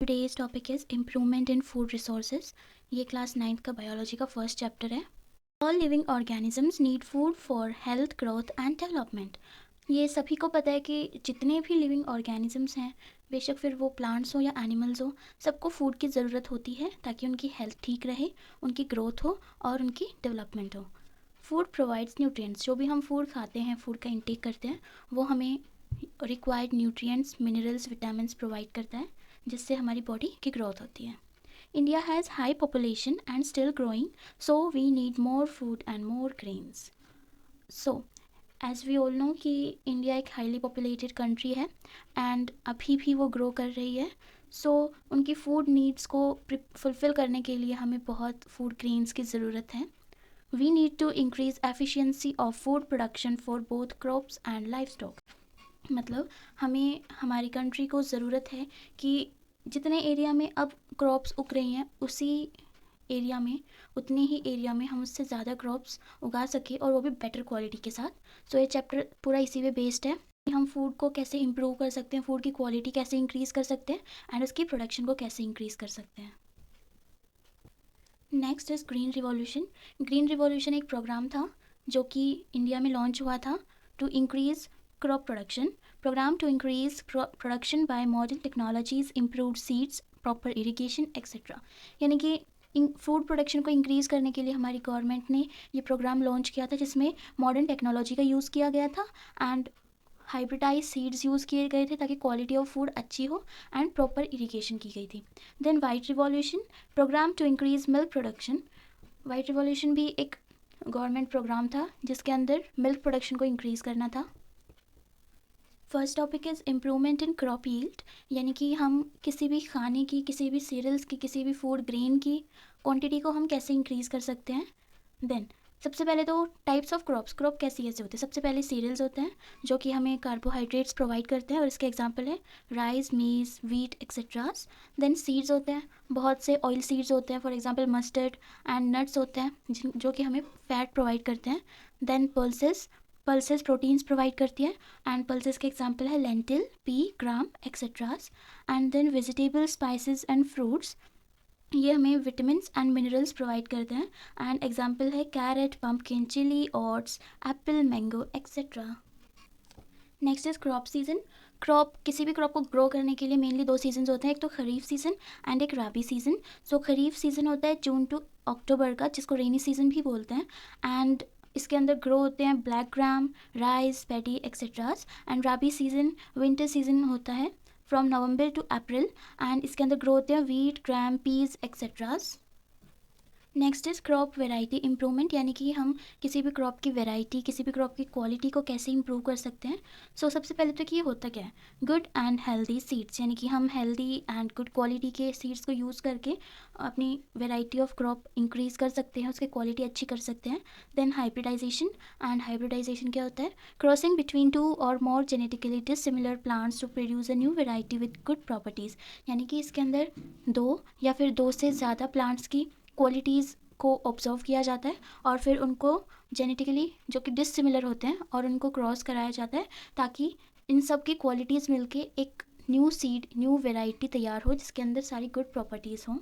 Today's topic is improvement in food resources. ये class 9th का biology का first chapter है. All living organisms need food for health, growth and development. ये सभी को पता है कि जितने भी लिविंग ऑर्गेनिजम्स हैं, बेशक फिर वो प्लांट्स हो या एनिमल्स हो, सबको फूड की ज़रूरत होती है ताकि उनकी हेल्थ ठीक रहे, उनकी ग्रोथ हो और उनकी डेवलपमेंट हो. Food provides nutrients. जो भी हम फूड खाते हैं, फूड का इंटेक करते हैं, वो हमें required nutrients, minerals, vitamins provide करता है, जिससे हमारी बॉडी की ग्रोथ होती है. India has high population and still growing, so we need more food and more grains. So as we all know कि इंडिया एक हाईली पॉपुलेटेड कंट्री है एंड अभी भी वो ग्रो कर रही है. सो उनकी फूड नीड्स को फुलफ़िल करने के लिए हमें बहुत फूड ग्रेन्स की ज़रूरत है. We need to increase efficiency of food production for both crops and livestock. मतलब हमें हमारी कंट्री को ज़रूरत है कि जितने एरिया में अब क्रॉप्स उग रही हैं, उसी एरिया में, उतने ही एरिया में हम उससे ज़्यादा क्रॉप्स उगा सकें और वो भी बेटर क्वालिटी के साथ. सो ये चैप्टर पूरा इसी पे बेस्ड है कि हम फूड को कैसे इम्प्रूव कर सकते हैं, फूड की क्वालिटी कैसे इंक्रीज़ कर सकते हैं एंड उसकी प्रोडक्शन को कैसे इंक्रीज़ कर सकते हैं. Next is green revolution. Green revolution एक प्रोग्राम था जो कि इंडिया में लॉन्च हुआ था to increase crop production. Program to increase production by modern technologies, improved seeds, proper irrigation, etc. यानी कि फूड प्रोडक्शन को इंक्रीज़ करने के लिए हमारी गवर्नमेंट ने ये प्रोग्राम लॉन्च किया था, जिसमें मॉडर्न टेक्नोलॉजी का यूज़ किया गया था एंड हाइब्रिडाइज सीड्स यूज़ किए गए थे ताकि क्वालिटी ऑफ फूड अच्छी हो एंड प्रॉपर इरीगेशन की गई थी. Then white revolution, program to increase milk production. White revolution भी एक गवर्नमेंट प्रोग्राम था जिसके अंदर मिल्क प्रोडक्शन को इंक्रीज़ करना था. First topic is improvement in crop yield. यानी कि हम किसी भी खाने की, किसी भी सीरियल्स की, किसी भी फूड ग्रेन की क्वांटिटी को हम कैसे इंक्रीज़ कर सकते हैं. देन सबसे पहले तो टाइप्स ऑफ क्रॉप्स. क्रॉप कैसे कैसे होते हैं. सबसे पहले सीरियल्स होते हैं जो कि हमें कार्बोहाइड्रेट्स प्रोवाइड करते हैं और इसके एग्जांपल है rice, maize, wheat etcetera. Then seeds होते हैं, बहुत से ऑयल सीड्स होते हैं, for example mustard and nuts होते हैं जो कि हमें फैट प्रोवाइड करते हैं. देन पल्सेस प्रोटीन्स प्रोवाइड करती है एंड पल्सेस के एग्जांपल है lentil, pea, gram etceteras. And then vegetable, spices and fruits, ये हमें विटामिन्स एंड मिनरल्स प्रोवाइड करते हैं एंड एग्जांपल है carrot, pumpkin, chilli, oats, apple, mango etcetera. Next is crop season. किसी भी क्रॉप को ग्रो करने के लिए मेनली 2 सीजन होते हैं, एक तो खरीफ सीजन एंड एक राबी सीजन. सो खरीफ सीजन होता है जून टू अक्टूबर का, जिसको रेनी सीजन भी बोलते हैं एंड इसके अंदर ग्रो होते हैं black gram, rice, paddy etceteras. And rabi season winter season होता है from November to April and इसके अंदर ग्रो होते हैं wheat, gram, peas etceteras. Next is crop variety improvement. यानी कि हम किसी भी क्रॉप की वेराइटी, किसी भी क्रॉप की क्वालिटी को कैसे इंप्रूव कर सकते हैं. सो सबसे पहले तो कि ये होता क्या है, गुड एंड हेल्दी सीड्स. यानी कि हम हेल्दी एंड गुड क्वालिटी के सीड्स को यूज़ करके अपनी वेराइटी ऑफ क्रॉप इंक्रीज़ कर सकते हैं, उसकी क्वालिटी अच्छी कर सकते हैं. Then hybridisation. एंड हाइब्रिडाइजेशन क्या होता है, क्रॉसिंग बिटवीन 2 और more genetically dissimilar plants to produce a new variety with good properties. यानी कि इसके अंदर 2 या फिर 2 से ज़्यादा प्लांट्स की क्वालिटीज़ को ऑब्जर्व किया जाता है और फिर उनको जेनेटिकली जो कि डिसिमिलर होते हैं और उनको क्रॉस कराया जाता है ताकि इन सब की क्वालिटीज़ मिलके एक न्यू सीड, न्यू वेराइटी तैयार हो जिसके अंदर सारी गुड प्रॉपर्टीज़ हों.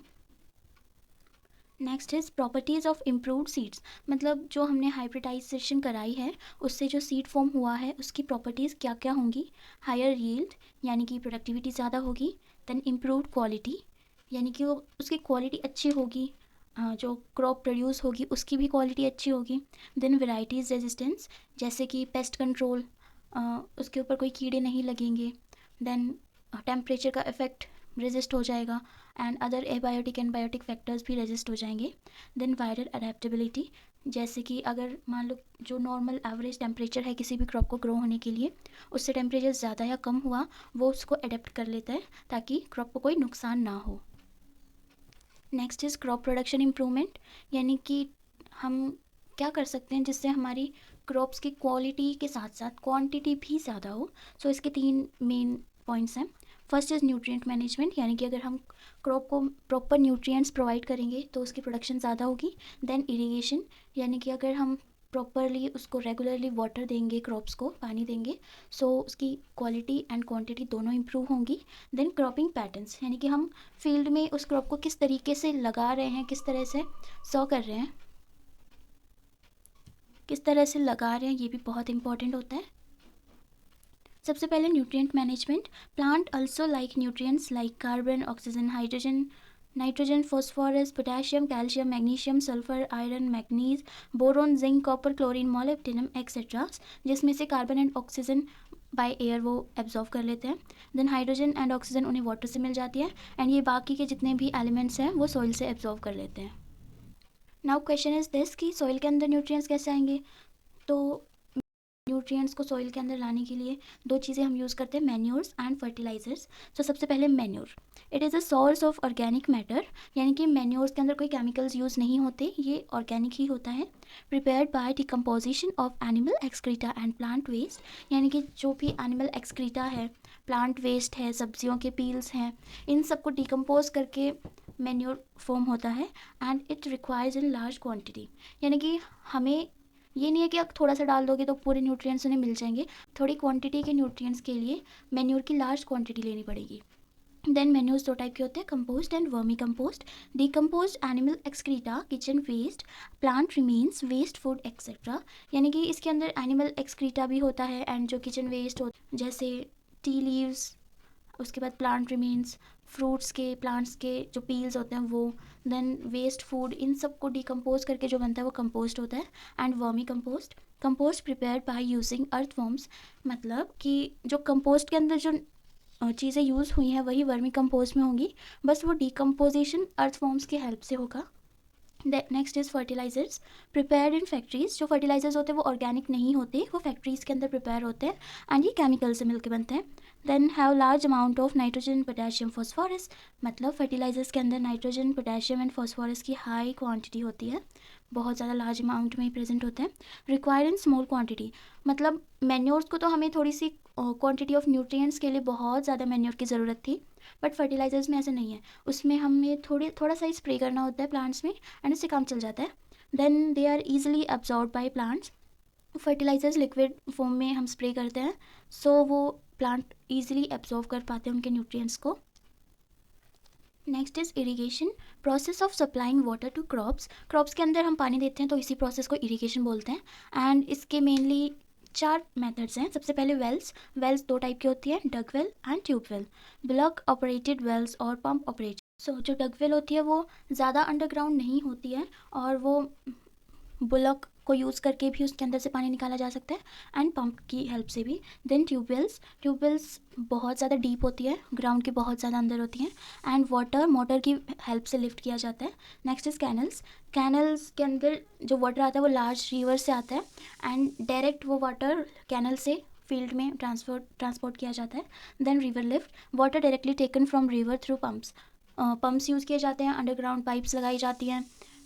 Next is properties of improved seeds. मतलब जो हमने हाइब्रिडाइजेशन कराई है उससे जो सीड फॉर्म हुआ है उसकी प्रॉपर्टीज़ क्या क्या होंगी. हायर यील्ड, यानी कि प्रोडक्टिविटी ज़्यादा होगी. देन इम्प्रूव्ड क्वालिटी, यानी कि वो उसकी क्वालिटी अच्छी होगी, जो क्रॉप प्रोड्यूस होगी उसकी भी क्वालिटी अच्छी होगी. देन वेराइटीज़ रेजिस्टेंस, जैसे कि पेस्ट कंट्रोल, उसके ऊपर कोई कीड़े नहीं लगेंगे. देन टेम्परेचर का इफ़ेक्ट रेजिस्ट हो जाएगा एंड अदर एबायोटिक एंडबायोटिक फैक्टर्स भी रेजिस्ट हो जाएंगे. देन वायरल अडेप्टेबिलिटी, जैसे कि अगर मान लो जो नॉर्मल एवरेज टेम्परेचर है किसी भी क्रॉप को ग्रो होने के लिए, उससे टेम्परेचर ज़्यादा या कम हुआ वो उसको अडेप्ट कर लेता है ताकि क्रॉप को कोई नुकसान ना हो. Next is crop production improvement. यानी कि हम क्या कर सकते हैं जिससे हमारी क्रॉप्स की क्वालिटी के साथ साथ क्वांटिटी भी ज़्यादा हो. सो इसके 3 मेन पॉइंट्स हैं. फर्स्ट इज़ न्यूट्रिएंट मैनेजमेंट, यानी कि अगर हम क्रॉप को प्रॉपर न्यूट्रिएंट्स प्रोवाइड करेंगे तो उसकी प्रोडक्शन ज़्यादा होगी. देन इरीगेशन, यानी कि अगर हम प्रॉपरली उसको रेगुलरली वाटर देंगे, क्रॉप्स को पानी देंगे, सो उसकी क्वालिटी एंड क्वांटिटी दोनों इम्प्रूव होंगी। देन क्रॉपिंग पैटर्न्स, यानी कि हम फील्ड में उस क्रॉप को किस तरीके से लगा रहे हैं, किस तरह से सो कर रहे हैं, किस तरह से लगा रहे हैं, ये भी बहुत इंपॉर्टेंट होता है। सबसे पहले nutrient management. Plant also like nutrients like carbon, oxygen, hydrogen, nitrogen, phosphorus, potassium, calcium, magnesium, sulphur, iron, manganese, boron, zinc, copper, chlorine, molybdenum etcetera, जिसमें से carbon and oxygen by air वो एब्जॉर्व कर लेते हैं। देन हाइड्रोजन एंड ऑक्सीजन उन्हें water से मिल जाती है, एंड ये बाकी के जितने भी एलिमेंट्स हैं वो सॉइल से एब्जॉर्व कर लेते हैं। नाउ क्वेश्चन इज दिस कि सॉइल के अंदर न्यूट्रिएंट्स कैसे आएंगे। तो न्यूट्रिएंट्स को सॉइल के अंदर लाने के लिए दो चीज़ें हम यूज़ करते हैं, मैन्योर्स एंड फर्टिलाइजर्स। तो सबसे पहले manure, it is a source of organic matter, यानी कि मैन्योर्स के अंदर कोई केमिकल्स यूज़ नहीं होते, ये ऑर्गेनिक ही होता है। Prepared by decomposition of animal excreta and plant waste, यानी कि जो भी एनिमल एक्सक्रीटा है, प्लांट वेस्ट है, सब्जियों के पील्स हैं, इन सबको डिकम्पोज करके मैन्योर फॉर्म होता है। And it requires in large quantity, यानी कि हमें ये नहीं है कि आप थोड़ा सा डाल दोगे तो पूरे न्यूट्रिएंट्स उन्हें मिल जाएंगे, थोड़ी क्वांटिटी के न्यूट्रिएंट्स के लिए मैन्योर की लार्ज क्वांटिटी लेनी पड़ेगी। देन मैन्योर्स दो टाइप के होते हैं, compost and vermicompost. Decomposed animal excreta, kitchen waste, plant remains, waste food etcetera, यानी कि इसके अंदर एनिमल एक्सक्रीटा भी होता है एंड जो किचन वेस्ट हो जैसे टी लीव्स, उसके बाद प्लांट रिमेन्स, फ्रूट्स के, प्लांट्स के जो पील्स होते हैं वो, देन वेस्ट फूड, इन सब को डिकम्पोज करके जो बनता है वो कंपोस्ट होता है। And vermi compost, compost prepared by using earthworms, मतलब कि जो कंपोस्ट के अंदर जो चीज़ें यूज़ हुई हैं वही वर्मी कंपोस्ट में होंगी, बस वो डिकम्पोजिशन अर्थवॉर्म्स की हेल्प से होगा। Next is fertilisers, prepared in factories. जो फर्टिलाइजर्स होते हैं वो ऑर्गेनिक नहीं होते, वो फैक्ट्रीज़ के अंदर प्रिपेयर होते हैं एंड ये केमिकल से मिलकर बनते हैं। Then have large amount of nitrogen, potassium, phosphorus, मतलब फर्टिलाइजर्स के अंदर नाइट्रोजन, पोटेशियम एंड फॉस्फोरस की हाई क्वांटिटी होती है, बहुत ज़्यादा लार्ज अमाउंट में ही प्रेजेंट होते हैं। रिक्वायर्ड इन स्मॉल क्वांटिटी, मतलब मैन्योर्स को तो हमें थोड़ी सी क्वांटिटी ऑफ न्यूट्रिएंट्स के लिए बहुत ज़्यादा मैन्योर की ज़रूरत थी, बट फर्टिलाइजर्स में ऐसे नहीं है, उसमें हमें थोड़ा सा ही स्प्रे करना होता है प्लांट्स में एंड इससे काम चल जाता है। Then they are easily absorb by plants. Fertilisers liquid form में हम स्प्रे करते हैं, सो वो प्लांट ईजिली एब्जॉर्व कर पाते हैं उनके न्यूट्रिएंट्स को। Next is irrigation, process of supplying water to crops. Crops के अंदर हम पानी देते हैं तो इसी प्रोसेस को इरीगेशन बोलते हैं एंड इसके मेनली 4 मेथड्स हैं। सबसे पहले वेल्स दो टाइप की होती है, dug well and tube well, block operated wells और पंप ऑपरेटेड। सो जो डग वेल होती है वो ज़्यादा अंडरग्राउंड नहीं होती है और वो बुलक को यूज़ करके भी उसके अंदर से पानी निकाला जा सकता है एंड पंप की हेल्प से भी। देन ट्यूबवेल्स बहुत ज़्यादा डीप होती है, ग्राउंड के बहुत ज़्यादा अंदर होती हैं एंड वाटर मोटर की हेल्प से लिफ्ट किया जाता है। नेक्स्ट इज़ कैनल्स के अंदर जो वाटर आता है वो लार्ज रिवर से आता है एंड डायरेक्ट वो वाटर कैनल से फील्ड में ट्रांसपोर्ट किया जाता है। Then river lift, water directly taken from river through pumps use किए जाते हैं, अंडरग्राउंड पाइप्स लगाई जाती हैं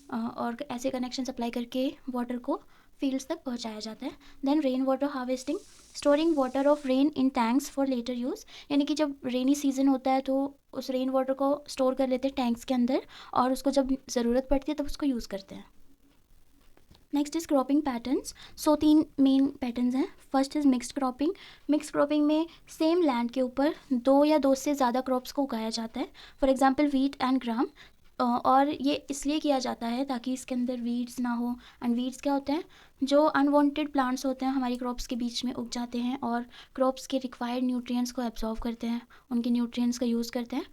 और ऐसे कनेक्शन सप्लाई करके वाटर को फील्ड्स तक पहुंचाया जाता है। Then rain water harvesting, storing water of rain in tanks for later use, यानी कि जब रेनी सीजन होता है तो उस रेन वाटर को स्टोर कर लेते हैं टैंक्स के अंदर और उसको जब ज़रूरत पड़ती है तब उसको यूज़ करते हैं। Next is cropping patterns. So 3 main patterns हैं। First is mixed cropping. Mixed cropping में सेम लैंड के ऊपर 2 या 2 से ज़्यादा क्रॉप्स को उगाया जाता है, फॉर एग्जाम्पल वीट एंड ग्राम। और ये इसलिए किया जाता है ताकि इसके अंदर वीड्स ना हो, एंड वीड्स क्या होते हैं, जो अनवांटेड प्लांट्स होते हैं हमारी क्रॉप्स के बीच में उग जाते हैं और क्रॉप्स के रिक्वायर्ड न्यूट्रिएंट्स को एब्जॉर्व करते हैं, उनके न्यूट्रिएंट्स का यूज़ करते हैं,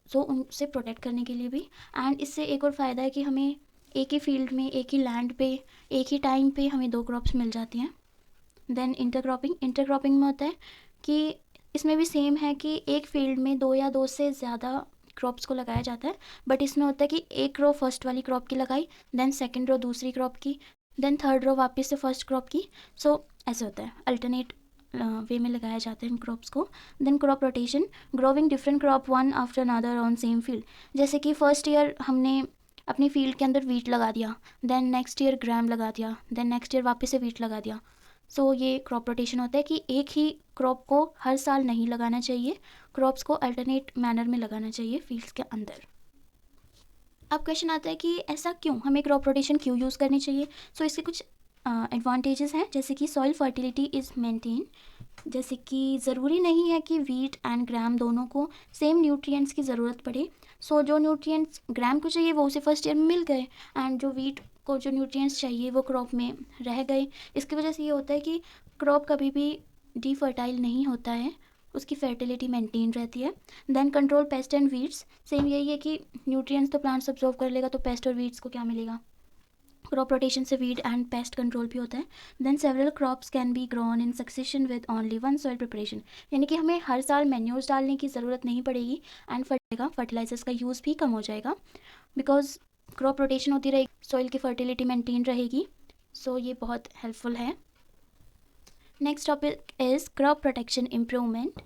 सो उनसे प्रोटेक्ट करने के लिए भी। एंड इससे एक और फ़ायदा है कि हमें एक ही फील्ड में, एक ही लैंड पे, एक ही टाइम पे हमें 2 क्रॉप्स मिल जाती हैं। देन इंटरक्रॉपिंग में होता है कि इसमें भी सेम है कि एक फील्ड में 2 या 2 से ज़्यादा क्रॉप्स को लगाया जाता है, बट इसमें होता है कि एक रो फर्स्ट वाली क्रॉप की लगाई, देन सेकंड रो दूसरी क्रॉप की, देन थर्ड रो वापस से फर्स्ट क्रॉप की। सो ऐसे होता है, अल्टरनेट वे में लगाया जाता है इन क्रॉप्स को। Then crop rotation, growing different crop one after another on same field, जैसे कि फर्स्ट ईयर हमने अपनी फील्ड के अंदर वीट लगा दिया, देन नेक्स्ट ईयर ग्राम लगा दिया, देन नेक्स्ट ईयर वापस से वीट लगा दिया। सो ये क्रॉप रोटेशन होता है कि एक ही क्रॉप को हर साल नहीं लगाना चाहिए, क्रॉप्स को अल्टरनेट मैनर में लगाना चाहिए फील्ड्स के अंदर। अब क्वेश्चन आता है कि ऐसा क्यों, हमें क्रॉप रोटेशन क्यों यूज़ करनी चाहिए। सो इसके कुछ एडवांटेजेस हैं, जैसे कि सॉइल फर्टिलिटी इज़ मेंटेन, जैसे कि ज़रूरी नहीं है कि वीट एंड ग्राम दोनों को सेम न्यूट्रिएंट्स की ज़रूरत पड़े। सो जो न्यूट्रिएंट्स ग्राम को चाहिए वो उसे फर्स्ट ईयर में मिल गए, एंड जो वीट को जो न्यूट्रिएंट्स चाहिए वो क्रॉप में रह गए। इसकी वजह से ये होता है कि क्रॉप कभी भी डिफर्टाइल नहीं होता है, उसकी फर्टिलिटी मेंटेन रहती है। Then control pest and weeds, same यही है कि न्यूट्रिएंट्स तो प्लांट्स अब्जॉर्व कर लेगा, तो पेस्ट और वीड्स को क्या मिलेगा? क्रॉप रोटेशन से वीड एंड पेस्ट कंट्रोल भी होता है। Then several crops can be grown in succession with only one soil preparation, यानी कि हमें हर साल मैन्योर्स डालने की ज़रूरत नहीं पड़ेगी, एंड फर्टिलाइजर्स का यूज़ भी कम हो जाएगा, बिकॉज क्रॉप रोटेशन होती रहेगी, सॉइल की फर्टिलिटी मेंटेन रहेगी। सो ये बहुत हेल्पफुल है। Next topic is crop protection improvement,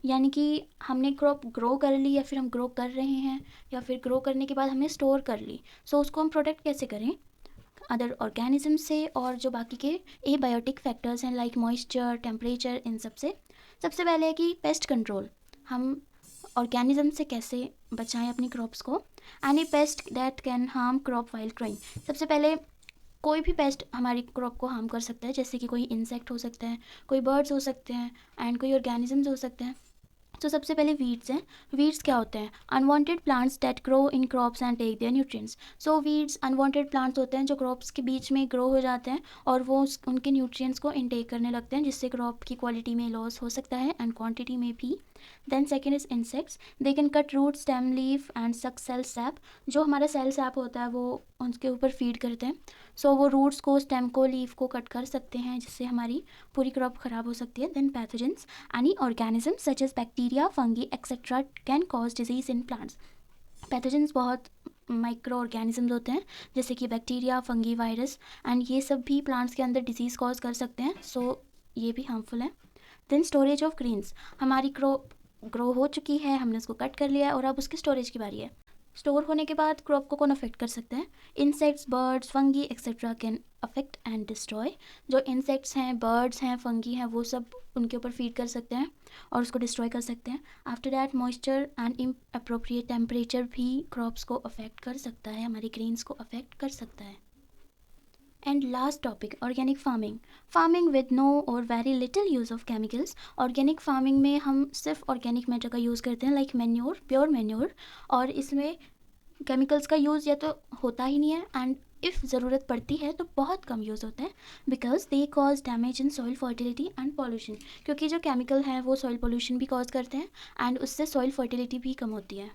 यानी कि हमने क्रॉप ग्रो कर ली या फिर हम ग्रो कर रहे हैं, या फिर ग्रो करने के बाद हमने स्टोर कर ली, सो उसको हम प्रोटेक्ट कैसे करें अदर ऑर्गेनिज्म से, और जो बाकी के एबायोटिक फैक्टर्स हैं लाइक मॉइस्चर, टेम्परेचर, इन सब से। सबसे पहले है कि पेस्ट कंट्रोल, हम ऑर्गेनिज्म से कैसे बचाएं अपनी क्रॉप्स को। Any paste that can harm crop while growing, सबसे पहले कोई भी पेस्ट हमारी क्रॉप को हार्म कर सकता है, जैसे कि कोई इंसेक्ट हो सकता है, कोई बर्ड्स हो सकते हैं, एंड कोई ऑर्गेनिजम्स हो सकते हैं। तो सबसे पहले वीड्स हैं। वीड्स क्या होते हैं? Unwanted plants that grow in crops and take their nutrients. So weeds unwanted plants होते हैं जो क्रॉप्स के बीच में ग्रो हो जाते हैं और वो उनके न्यूट्रिएंट्स को इनटेक करने लगते हैं, जिससे क्रॉप की क्वालिटी में लॉस हो सकता है एंड क्वांटिटी में भी। Then second is insects, they can cut root, stem, leaf and suck cell sap. जो हमारा सेल सैप होता है वो उनके ऊपर फीड करते हैं, सो वो रूट्स को, स्टेम को, लीफ को कट कर सकते हैं, जिससे हमारी पूरी क्रॉप ख़राब हो सकती है। Then pathogens, any organism such as bacteria, fungi etcetera can cause disease in plants. Pathogens बहुत माइक्रो ऑर्गेनिजम्स होते हैं, जैसे कि बैक्टीरिया, फंगी, वायरस, एंड ये सब भी प्लांट्स के अंदर डिजीज़ कॉज कर सकते हैं, सो ये भी हार्मफुल है। देन स्टोरेज ऑफ ग्रेन्स, हमारी क्रॉप ग्रो हो चुकी है, हमने उसको कट कर लिया है और अब उसकी स्टोरेज की बारी है। स्टोर होने के बाद क्रॉप को कौन अफेक्ट कर सकते हैं? Insects, birds, fungi etcetera can affect and destroy. जो इंसेक्ट्स हैं, बर्ड्स हैं, फंगी हैं, वो सब उनके ऊपर फीड कर सकते हैं और उसको डिस्ट्रॉय कर सकते हैं। After that moisture and inappropriate temperature भी क्रॉप्स को अफेक्ट कर सकता है, हमारी ग्रेन्स को अफेक्ट कर सकता है। And last topic, organic farming, farming with no और very little use of chemicals. Organic farming में हम सिर्फ ऑर्गेनिक मैटर का यूज़ करते हैं, लाइक मैन्योर, प्योर मैन्योर, और इसमें केमिकल्स का यूज़ या तो होता ही नहीं है, एंड इफ़ ज़रूरत पड़ती है तो बहुत कम यूज़ होता है, because they cause damage in soil fertility and pollution, क्योंकि जो केमिकल हैं वो सॉइल पोल्यूशन भी कॉज करते हैं एंड उससे सॉइल फर्टिलिटी भी कम होती है।